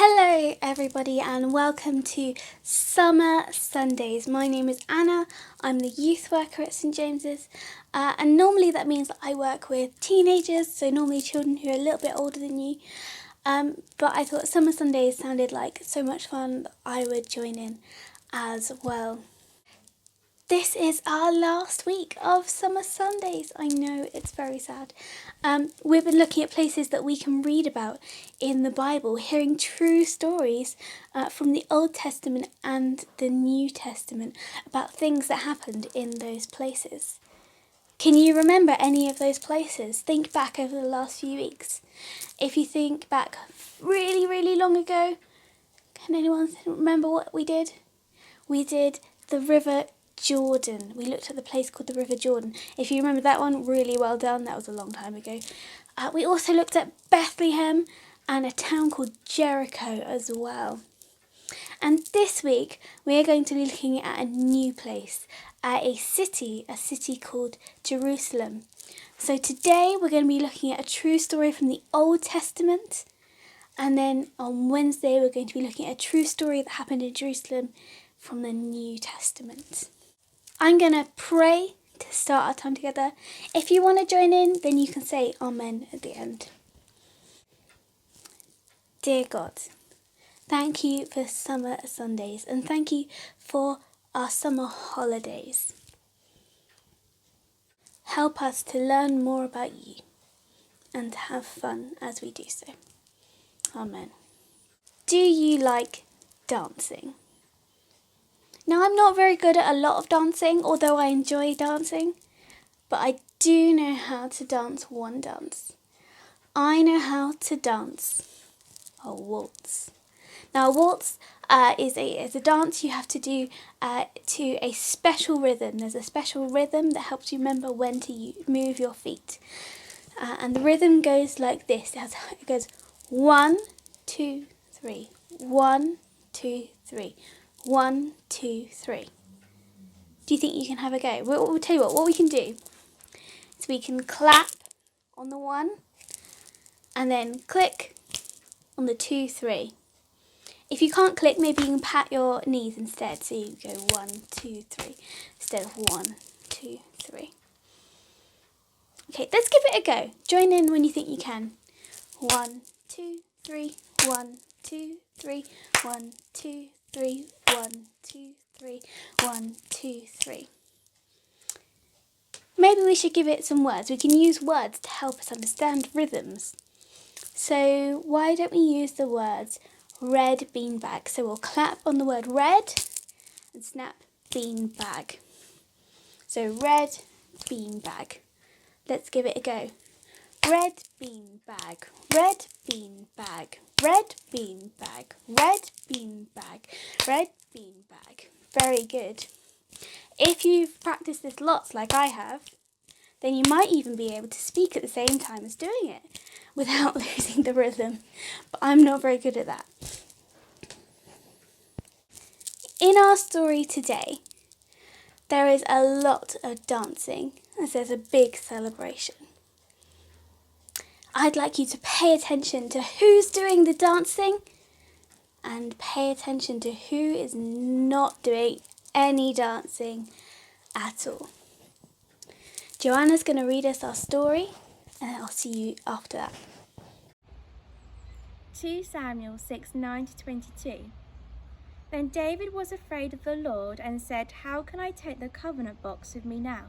Hello everybody and welcome to Summer Sundaes. My name is Anna, I'm the youth worker at St James's and normally that means that I work with teenagers, so normally children who are a little bit older than you, but I thought Summer Sundaes sounded like so much fun that I would join in as well. This is our last week of Summer Sundaes. I know, it's very sad. We've been looking at places that we can read about in the Bible, hearing true stories from the Old Testament and the New Testament about things that happened in those places. Can you remember any of those places? Think back over the last few weeks. If you think back really, really long ago, can anyone remember what we did? We did the River Jordan. We looked at the place called the River Jordan. If you remember that one, really well done. That was a long time ago. We also looked at Bethlehem and a town called Jericho as well. And this week we are going to be looking at a new place, a city called Jerusalem. So today we're going to be looking at a true story from the Old Testament, and then on Wednesday we're going to be looking at a true story that happened in Jerusalem from the New Testament. I'm going to pray to start our time together. If you want to join in, then you can say Amen at the end. Dear God, thank you for Summer Sundaes and thank you for our summer holidays. Help us to learn more about you and have fun as we do so. Amen. Do you like dancing? Now, I'm not very good at a lot of dancing, although I enjoy dancing, but I do know how to dance one dance. I know how to dance a waltz. Now, a waltz is a dance you have to do to a special rhythm. There's a special rhythm that helps you remember when to move your feet. And the rhythm goes like this. It goes 1, 2, 3, 1, 2, 3. 1, 2, 3. Do you think you can have a go? We'll tell you what we can do is we can clap on the 1 and then click on the 2, 3. If you can't click, maybe you can pat your knees instead. So you go 1, 2, 3 instead of 1, 2, 3. Okay, let's give it a go. Join in when you think you can. 1, 2, 3, 1, 2, 3, 1, 2, 3, 1, 2, 3, 1, 2, 3. Maybe we should give it some words. We can use words to help us understand rhythms. So why don't we use the words red beanbag? So we'll clap on the word red and snap beanbag. So red beanbag. Let's give it a go. Red beanbag, red beanbag, red beanbag, red beanbag, red beanbag. Very good. If you've practiced this lots like I have, then you might even be able to speak at the same time as doing it without losing the rhythm. But I'm not very good at that. In our story today, there is a lot of dancing as there's a big celebration. I'd like you to pay attention to who's doing the dancing and pay attention to who is not doing any dancing at all. Joanna's going to read us our story and I'll see you after that. 2 Samuel 6:9-22. Then David was afraid of the Lord and said, "How can I take the covenant box with me now?"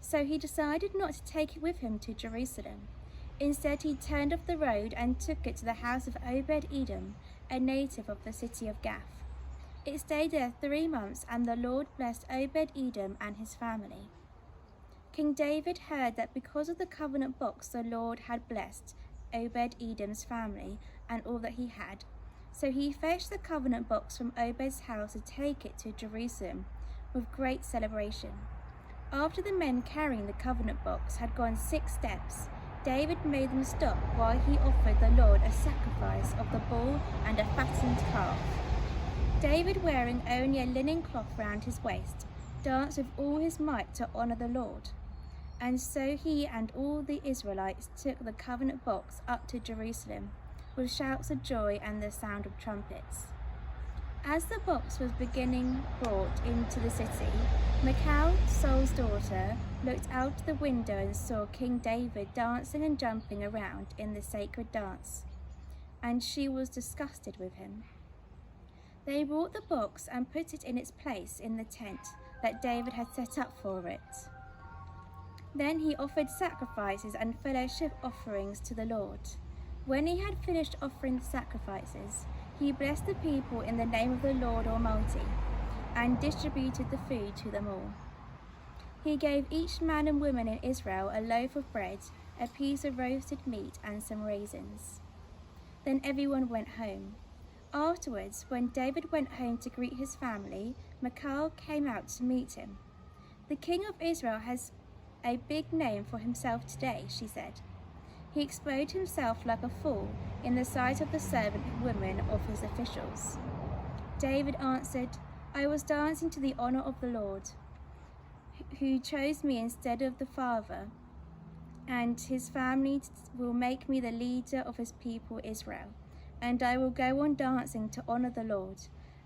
So he decided not to take it with him to Jerusalem. Instead, he turned off the road and took it to the house of Obed-Edom, a native of the city of Gath. It stayed there 3 months, and the Lord blessed Obed-Edom and his family. King David heard that because of the covenant box, the Lord had blessed Obed-Edom's family and all that he had. So he fetched the covenant box from Obed's house to take it to Jerusalem with great celebration. After the men carrying the covenant box had gone 6 steps, David made them stop while he offered the Lord a sacrifice of the bull and a fattened calf. David, wearing only a linen cloth round his waist, danced with all his might to honour the Lord. And so he and all the Israelites took the covenant box up to Jerusalem, with shouts of joy and the sound of trumpets. As the box was beginning brought into the city, Michal, Saul's daughter, looked out the window and saw King David dancing and jumping around in the sacred dance, and she was disgusted with him. They brought the box and put it in its place in the tent that David had set up for it. Then he offered sacrifices and fellowship offerings to the Lord. When he had finished offering the sacrifices, he blessed the people in the name of the Lord Almighty and distributed the food to them all. He gave each man and woman in Israel a loaf of bread, a piece of roasted meat, and some raisins. Then everyone went home. Afterwards, when David went home to greet his family, Michal came out to meet him. "The king of Israel has a big name for himself today," she said. "He exposed himself like a fool in the sight of the servant women of his officials." David answered, "I was dancing to the honor of the Lord, who chose me instead of the father, and his family will make me the leader of his people Israel. And I will go on dancing to honor the Lord,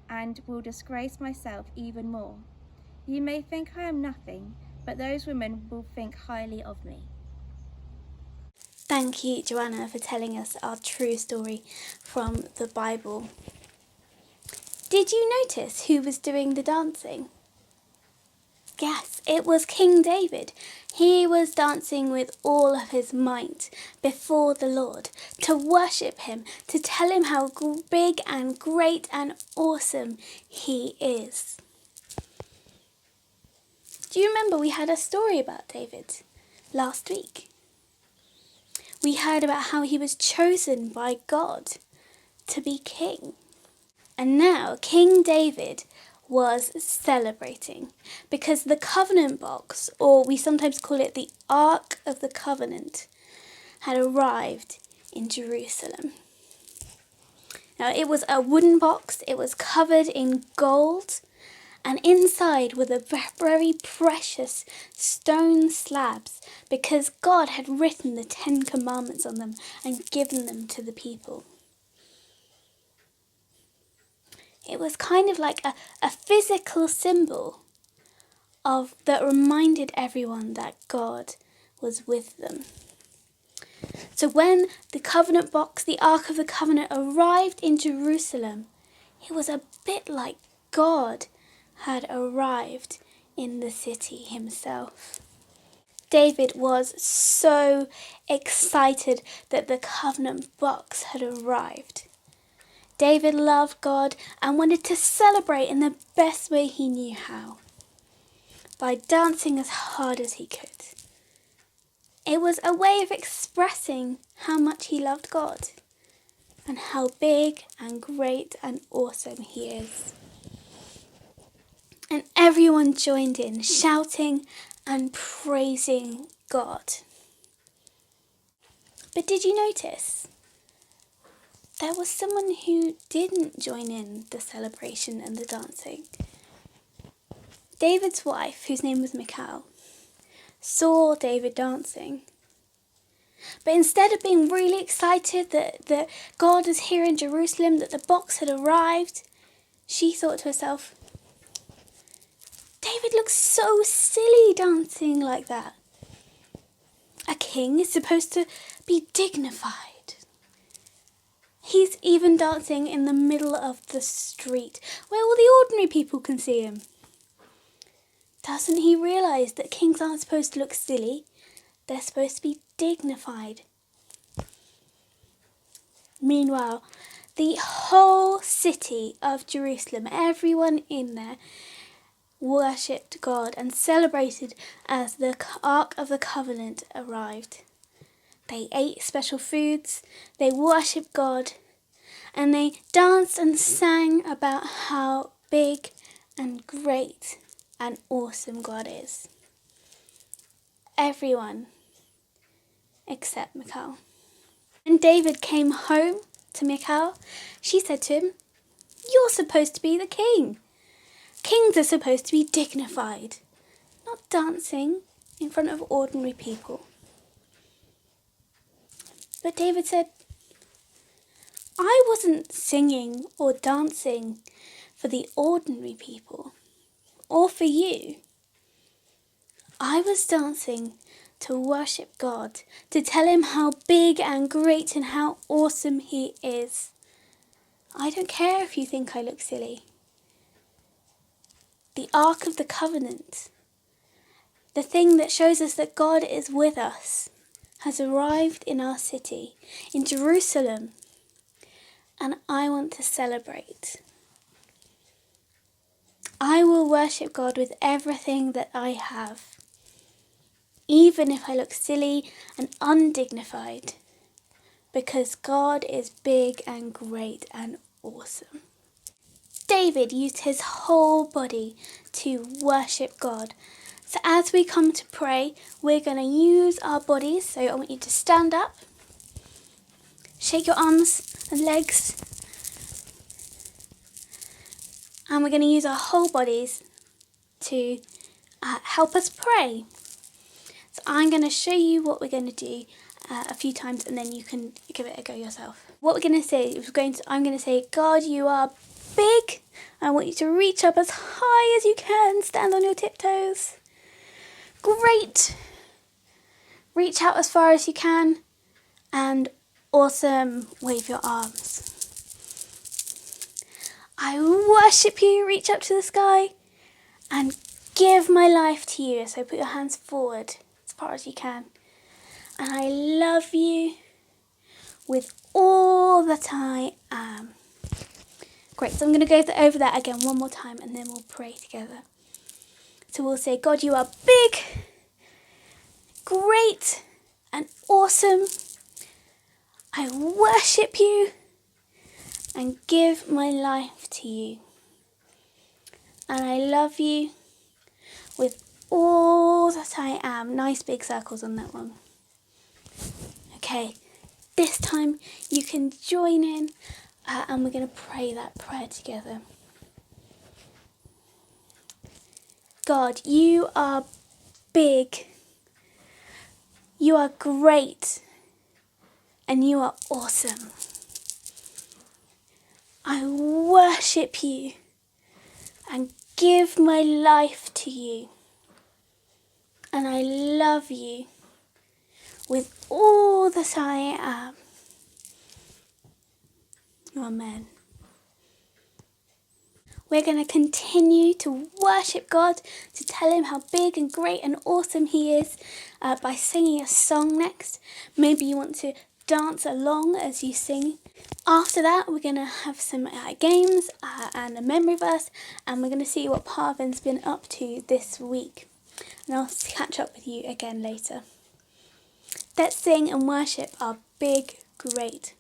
and will disgrace myself even more. You may think I am nothing, but those women will think highly of me." Thank you, Joanna, for telling us our true story from the Bible. Did you notice who was doing the dancing? Yes, it was King David. He was dancing with all of his might before the Lord to worship him, to tell him how big and great and awesome he is. Do you remember we had a story about David last week? We heard about how he was chosen by God to be king. And now King David was celebrating because the covenant box, or we sometimes call it the Ark of the Covenant, had arrived in Jerusalem. Now it was a wooden box, it was covered in gold, and inside were the very precious stone slabs because God had written the 10 Commandments on them and given them to the people. It was kind of like a physical symbol that reminded everyone that God was with them. So when the covenant box, the Ark of the Covenant, arrived in Jerusalem, it was a bit like God had arrived in the city himself. David was so excited that the covenant box had arrived. David loved God and wanted to celebrate in the best way he knew how, by dancing as hard as he could. It was a way of expressing how much he loved God and how big and great and awesome he is. And everyone joined in, shouting and praising God. But did you notice? There was someone who didn't join in the celebration and the dancing. David's wife, whose name was Michal, saw David dancing. But instead of being really excited that God was here in Jerusalem, that the box had arrived, she thought to herself, "David looks so silly dancing like that. A king is supposed to be dignified. He's even dancing in the middle of the street where all the ordinary people can see him. Doesn't he realise that kings aren't supposed to look silly? They're supposed to be dignified." Meanwhile, the whole city of Jerusalem, everyone in there, worshipped God and celebrated as the Ark of the Covenant arrived. They ate special foods, they worshipped God, and they danced and sang about how big and great and awesome God is. Everyone except Michal. When David came home to Michal, she said to him, "You're supposed to be the king. Kings are supposed to be dignified, not dancing in front of ordinary people." But David said, I wasn't singing or dancing for the ordinary people or for you. I was dancing to worship God, to tell him how big and great and how awesome he is. I don't care if you think I look silly. The Ark of the Covenant, the thing that shows us that God is with us, has arrived in our city, in Jerusalem, and I want to celebrate. I will worship God with everything that I have, even if I look silly and undignified, because God is big and great and awesome. David used his whole body to worship God. So as we come to pray, we're going to use our bodies. So I want you to stand up, shake your arms and legs, and we're going to use our whole bodies to help us pray. So I'm going to show you what we're going to do a few times, and then you can give it a go yourself. What we're going to say is I'm going to say, God, you are big. I want you to reach up as high as you can. Stand on your tiptoes. Great. Reach out as far as you can. And awesome. Wave your arms. I worship you. Reach up to the sky and give my life to you. So put your hands forward as far as you can. And I love you with all that I am. Great, so I'm going to go over that again one more time and then we'll pray together. So we'll say, God, you are big, great, and awesome. I worship you and give my life to you. And I love you with all that I am. Nice big circles on that one. Okay, this time you can join in and we're going to pray that prayer together. God, you are big, you are great, and you are awesome. I worship you and give my life to you. And I love you with all that I am. Amen. We're going to continue to worship God, to tell him how big and great and awesome he is by singing a song next. Maybe you want to dance along as you sing. After that, we're going to have some games and a memory verse, and we're going to see what Parvin's been up to this week. And I'll catch up with you again later. Let's sing and worship our big, great,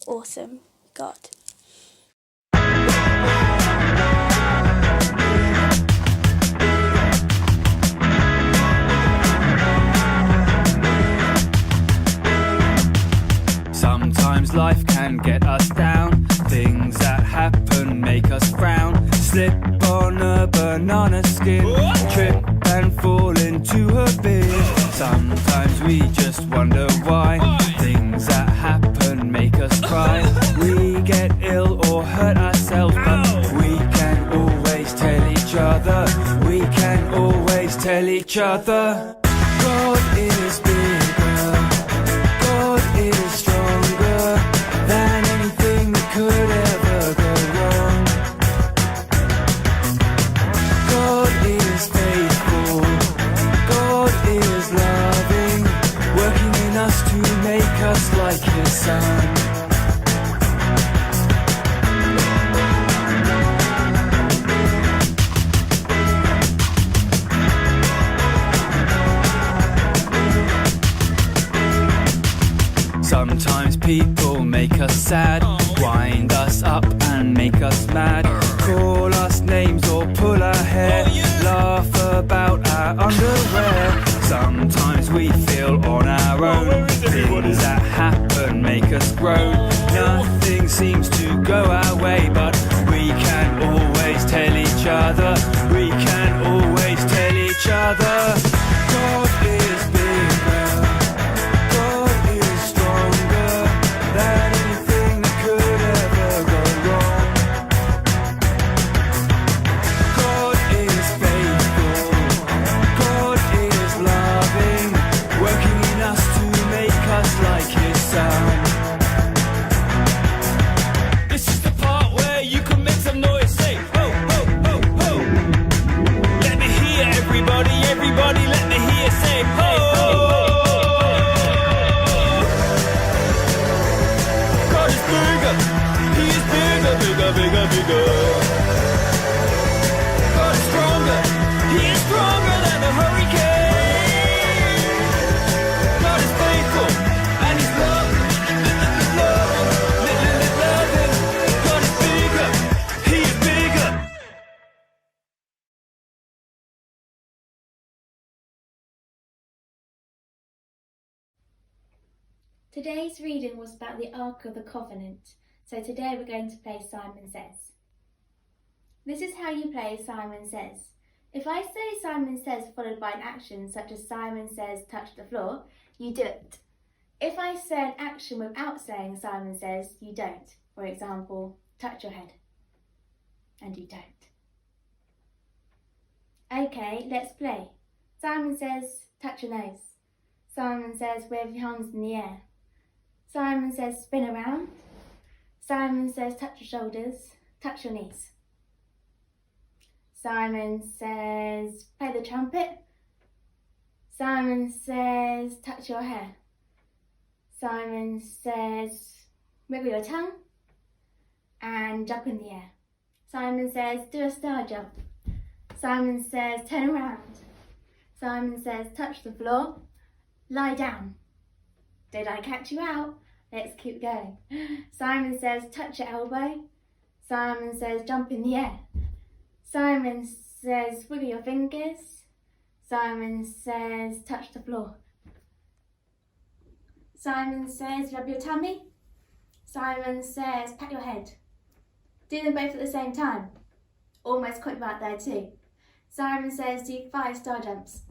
awesome God. Sometimes life can get us down. Things that happen make us frown. Slip on a banana skin, trip and fall into a bin. Sometimes we just wonder why. Things that happen make us cry. We get ill or hurt ourselves, but we can always tell each other. We can always tell each other. God is bigger. God is stronger than anything that could ever go wrong. God is faithful. God is loving, working in us to make us like his son. Sometimes people make us sad, wind us up and make us mad, call us names or pull our hair, laugh about our underwear. Sometimes we feel on our own, things that happen make us grow. Nothing seems to go our way, but we can always tell each other. We can always tell each other. God is bigger. God is stronger than anything that could bigger, bigger, bigger, bigger. God is stronger, He is stronger than a hurricane. God is faithful, and He's loving, loving. God is bigger, He is bigger. Today's reading was about the Ark of the Covenant, so today we're going to play Simon Says. This is how you play Simon Says. If I say Simon Says followed by an action such as Simon Says touch the floor, you do it. If I say an action without saying Simon Says, you don't. For example, touch your head. And you don't. Okay, let's play. Simon Says touch your nose. Simon Says wave your hands in the air. Simon Says spin around. Simon Says touch your shoulders, touch your knees. Simon Says play the trumpet. Simon Says touch your hair. Simon Says wiggle your tongue and jump in the air. Simon Says do a star jump. Simon Says turn around. Simon Says touch the floor, lie down. Did I catch you out? Let's keep going. Simon Says touch your elbow. Simon Says jump in the air. Simon Says wiggle your fingers. Simon Says touch the floor. Simon Says rub your tummy. Simon Says pat your head. Do them both at the same time. Almost caught you out there too. Simon Says do 5 star jumps.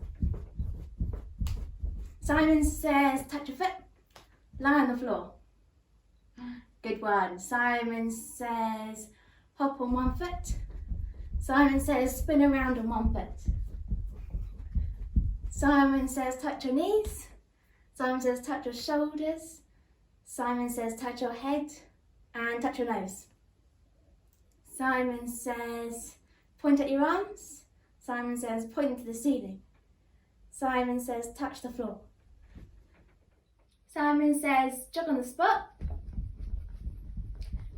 Simon Says touch your foot. Lie on the floor. Good one. Simon Says hop on 1 foot. Simon Says spin around on 1 foot. Simon Says touch your knees. Simon Says touch your shoulders. Simon Says touch your head and touch your nose. Simon Says point at your arms. Simon Says point to the ceiling. Simon Says touch the floor. Simon Says jog on the spot.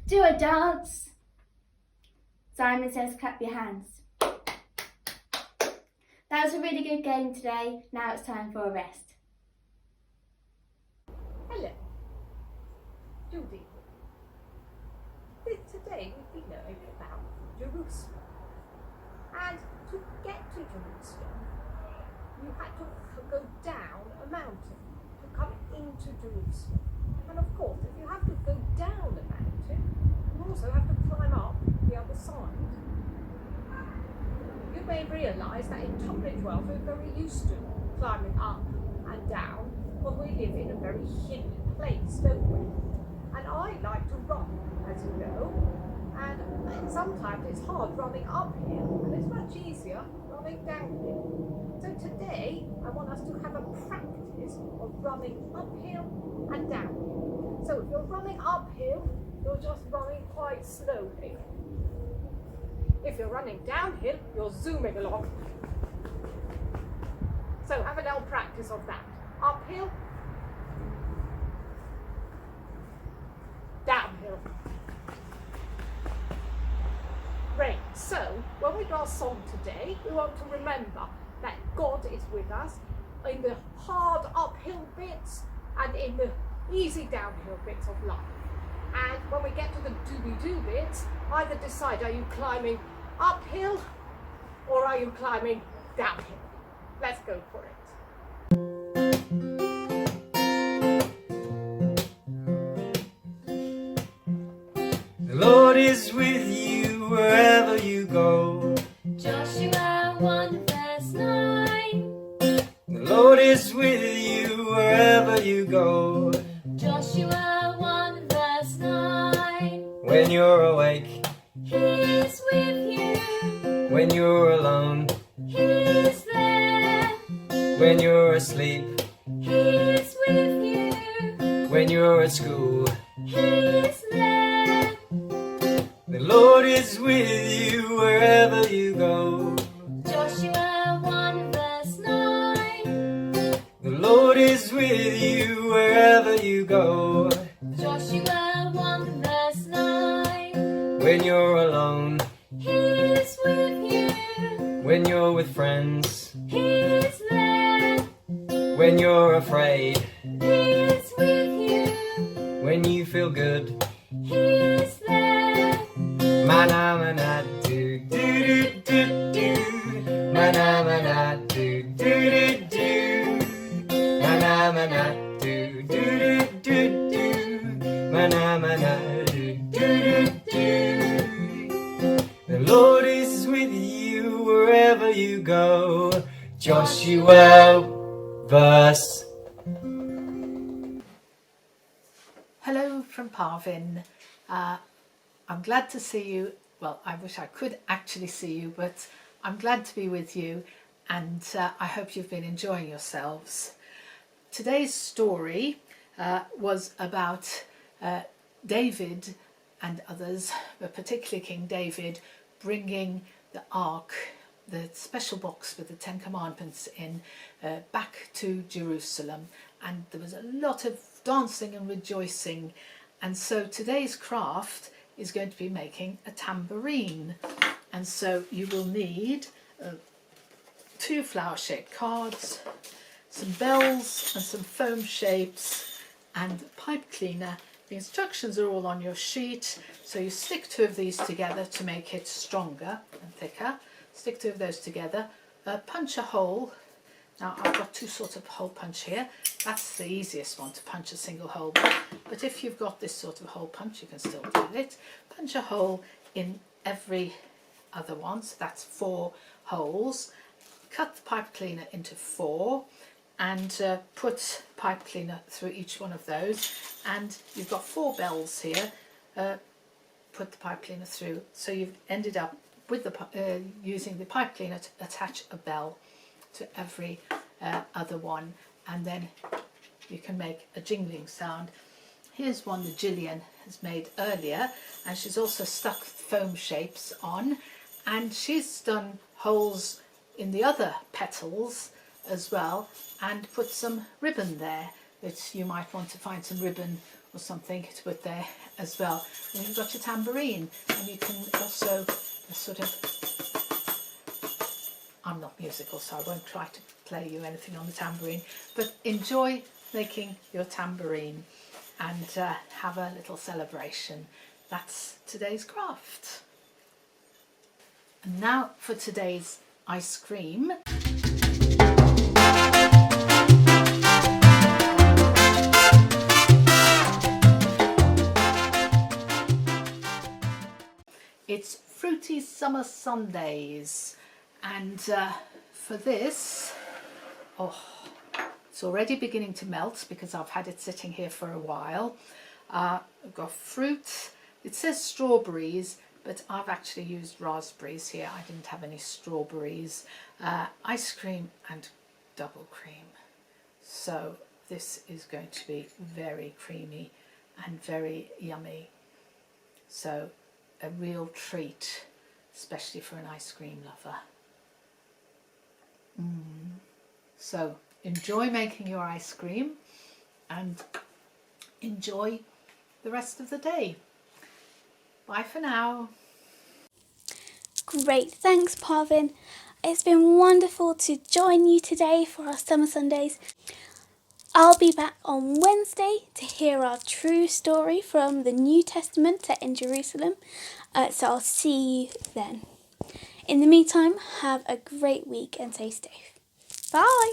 Do a dance. Simon Says clap your hands. That was a really good game today. Now it's time for a rest. Hello, Judy. Today we've been learning about Jerusalem. And to get to Jerusalem, you had to go down a mountain to come into Jerusalem. And of course, if you have to go down a mountain, you also have to climb up the other side. You may realise that in Tunbridge Wells we're very used to climbing up and down, but we live in a very hilly place, don't we? And I like to run, as you know, and sometimes it's hard running uphill, and it's much easier running downhill. So today, I want us to have a practice of running uphill and downhill. So if you're running uphill, you're just running quite slowly. If you're running downhill, you're zooming along. So have a little practice of that. Uphill, downhill. Great. So when we do our song today, we want to remember that God is with us in the hard uphill bits and in the easy downhill bits of life. And when we get to the doobie-doo bits, either decide, are you climbing uphill or are you climbing downhill? Let's go for it. The Lord is with you wherever you go. Joshua 1 verse 9. The Lord is with you wherever you go. Joshua 1 verse 9. When you're awake, He is with you. when you're alone, He is there. when you're asleep, He is with you. when you're at school. He is there. The Lord is with you wherever you go. Joshua 1 verse 9. The Lord is with you wherever you go. Joshua 1 verse 9. When you're alone, He's with you. when you're with friends, He's there. when you're afraid, He's with you. when you feel good. He's there. Mana mana do do do do do. Mana mana do do do do. Mana mana do do do do do. Mana mana do do do do. The Lord is with you wherever you go. Joshua verse. Hello from Parvin. I'm glad to see you. Well, I wish I could actually see you, but I'm glad to be with you, and I hope you've been enjoying yourselves. Today's story was about David and others, but particularly King David, bringing the Ark, the special box with the Ten Commandments in, back to Jerusalem. And there was a lot of dancing and rejoicing. And so today's craft is going to be making a tambourine. And so you will need 2 flower-shaped cards, some bells and some foam shapes, and a pipe cleaner. The instructions are all on your sheet, so you stick 2 of these together to make it stronger and thicker. Stick 2 of those together, punch a hole. Now I've got 2 sorts of hole punch here. That's the easiest one to punch a single hole with. But if you've got this sort of hole punch, you can still do it. Punch a hole in every other one, so that's 4 holes. Cut the pipe cleaner into 4 and put pipe cleaner through each one of those. And you've got 4 bells here. Put the pipe cleaner through. So you've ended up with the using the pipe cleaner to attach a bell to every other one, and then you can make a jingling sound. Here's one that Gillian has made earlier, and she's also stuck foam shapes on, and she's done holes in the other petals as well and put some ribbon there, which you might want to find some ribbon or something to put there as well. And you've got your tambourine, and you can also sort of, I'm not musical, so I won't try to play you anything on the tambourine, but enjoy making your tambourine and have a little celebration. That's today's craft. And now for today's ice cream. It's Fruity Summer Sundaes, and for this, it's already beginning to melt because I've had it sitting here for a while. I've got fruit. It says strawberries, but I've actually used raspberries here. I didn't have any strawberries. Ice cream and double cream. So this is going to be very creamy and very yummy. So a real treat, especially for an ice cream lover. So enjoy making your ice cream and enjoy the rest of the day. Bye for now. Great, thanks Parvin. It's been wonderful to join you today for our Summer Sundaes. I'll be back on Wednesday to hear our true story from the New Testament set in Jerusalem, so I'll see you then. In the meantime, have a great week and stay safe. Bye!